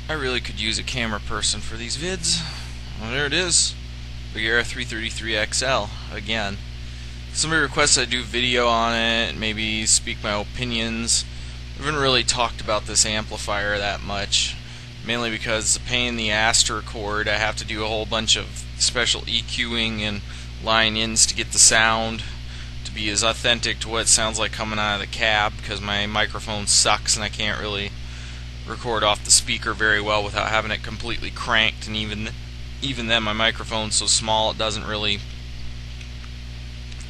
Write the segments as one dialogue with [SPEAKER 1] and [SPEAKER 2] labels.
[SPEAKER 1] I really could use a camera person for these vids. Well, there it is. Bugera 333XL again. Somebody requests I do video on it, maybe speak my opinions. I haven't really talked about this amplifier that much, mainly because it's a pain in the ass to record. I have to do a whole bunch of special EQing and line-ins to get the sound to be as authentic to what it sounds like coming out of the cab, because my microphone sucks and I can't really record off the speaker very well without having it completely cranked, and even then my microphone's so small it doesn't really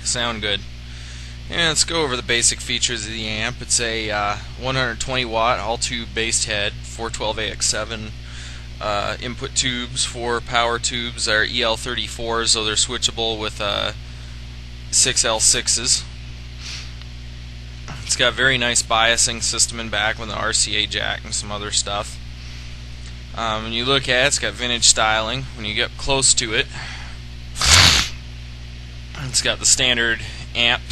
[SPEAKER 1] sound good. And let's go over the basic features of the amp. It's a 120 watt all tube based head, 412AX7 input tubes, 4 power tubes are EL34s, so they're switchable with 6L6s. It's got a very nice biasing system in back with an RCA jack and some other stuff. When you look at it, it's got vintage styling. When you get close to it, it's got the standard amp,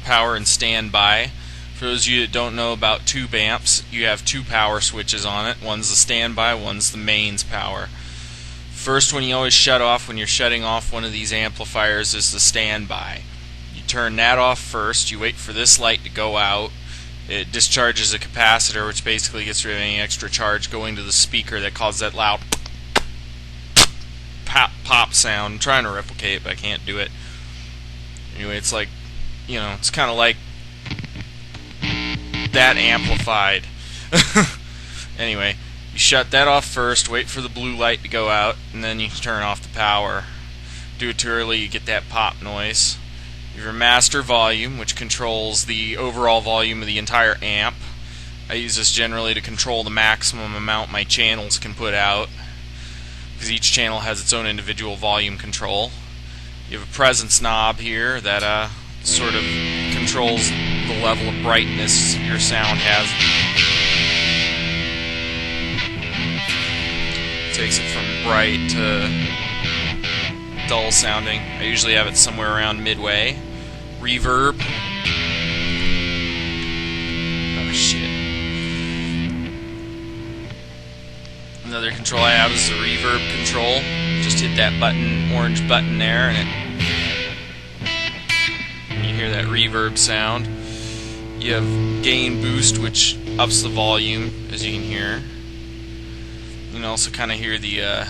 [SPEAKER 1] power, and standby. For those of you that don't know about tube amps, you have 2 power switches on it. One's the standby, one's the mains power. First one you always shut off when you're shutting off one of these amplifiers is the standby. You turn that off first, you wait for this light to go out. It discharges a capacitor, which basically gets rid of any extra charge going to the speaker that causes that loud pop sound. I'm trying to replicate it, but I can't do it. Anyway, it's like, you know, it's kind of like that amplified. Anyway, you shut that off first, wait for the blue light to go out, and then you turn off the power. Do it too early, you get that pop noise. You have your master volume, which controls the overall volume of the entire amp. I use this generally to control the maximum amount my channels can put out, because each channel has its own individual volume control. You have a presence knob here that sort of controls the level of brightness your sound has. Takes it from bright to dull sounding. I usually have it somewhere around midway. Reverb. Oh shit. Another control I have is the reverb control. Just hit that button, orange button there, and you hear that reverb sound. You have gain boost, which ups the volume, as you can hear. You can also kind of hear the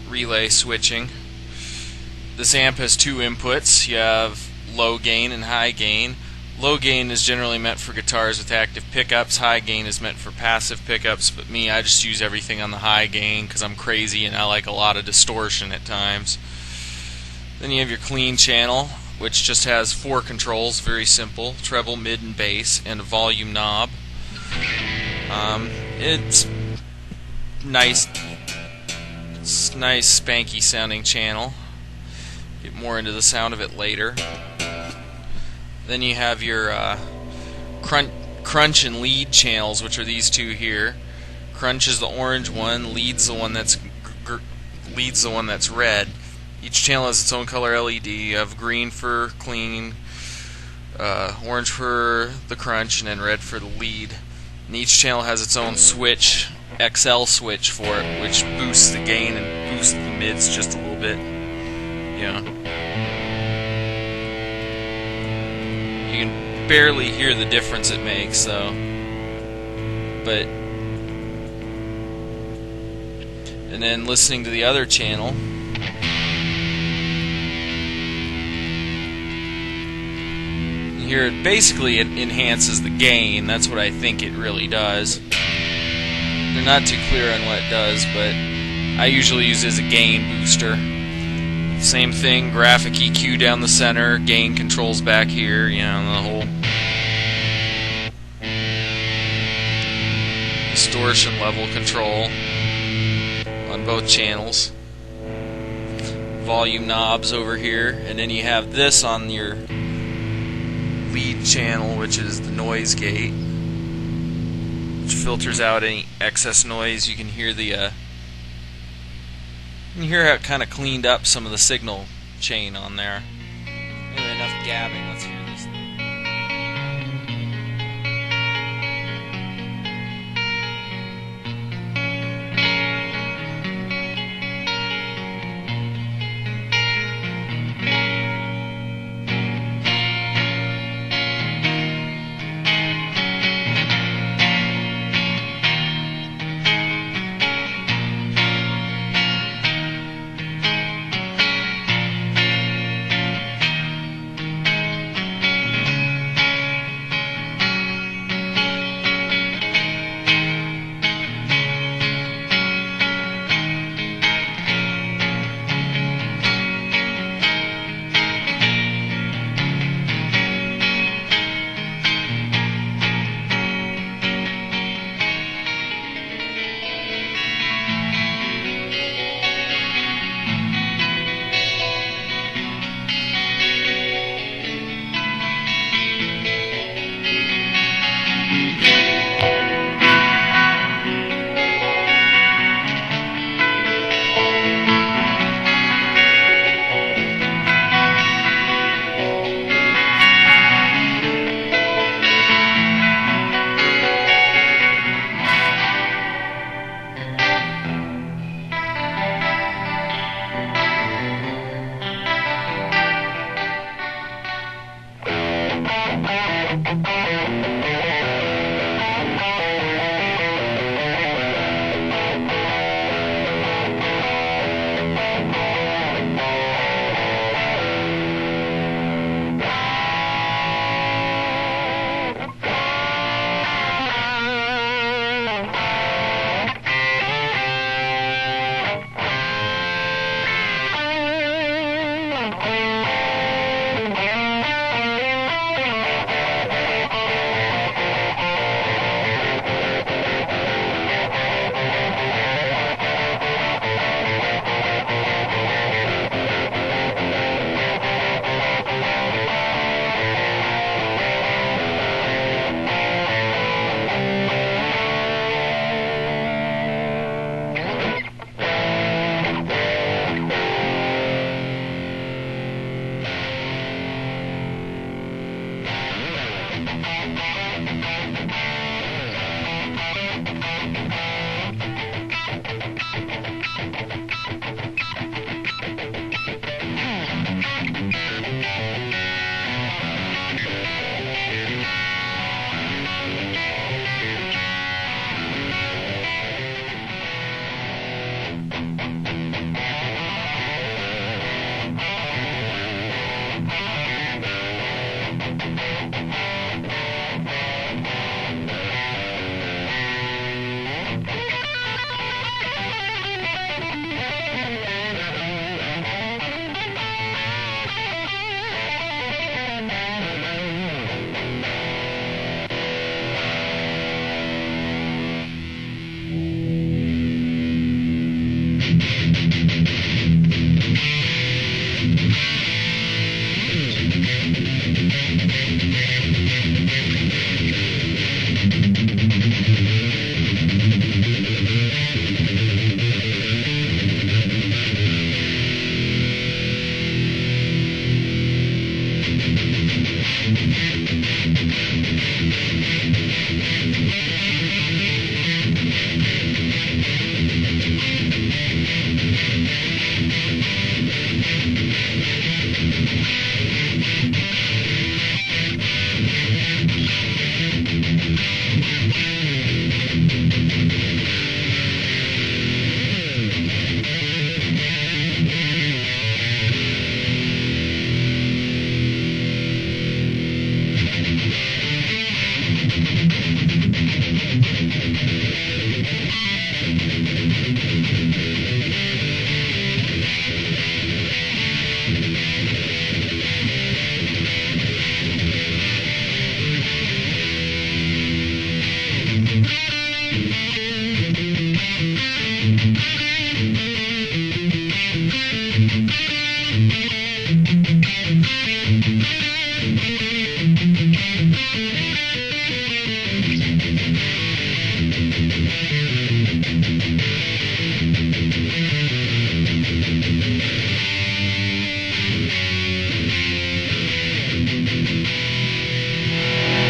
[SPEAKER 1] relay switching. This amp has 2 inputs. You have low gain and high gain. Low gain is generally meant for guitars with active pickups. High gain is meant for passive pickups, but me, I just use everything on the high gain because I'm crazy and I like a lot of distortion at times. Then you have your clean channel, which just has 4 controls, very simple: treble, mid, and bass, and a volume knob. It's nice spanky sounding channel. Get more into the sound of it later. Then you have your crunch and lead channels, which are these 2 here. Crunch is the orange one, lead's the one that's red. Each channel has its own color LED. You have green for clean, orange for the crunch, and then red for the lead. And each channel has its own switch, XL switch for it, which boosts the gain and boosts the mids just a little bit. Yeah. You can barely hear the difference it makes, though. But and then listening to the other channel, you hear it. Basically, it enhances the gain. That's what I think it really does. They're not too clear on what it does, but I usually use it as a gain booster. Same thing, graphic EQ down the center, gain controls back here, you know, the whole distortion level control on both channels. Volume knobs over here, and then you have this on your lead channel, which is the noise gate, which filters out any excess noise. You can hear the you can hear how it kind of cleaned up some of the signal chain on there. Anyway, enough gabbing. Let's hear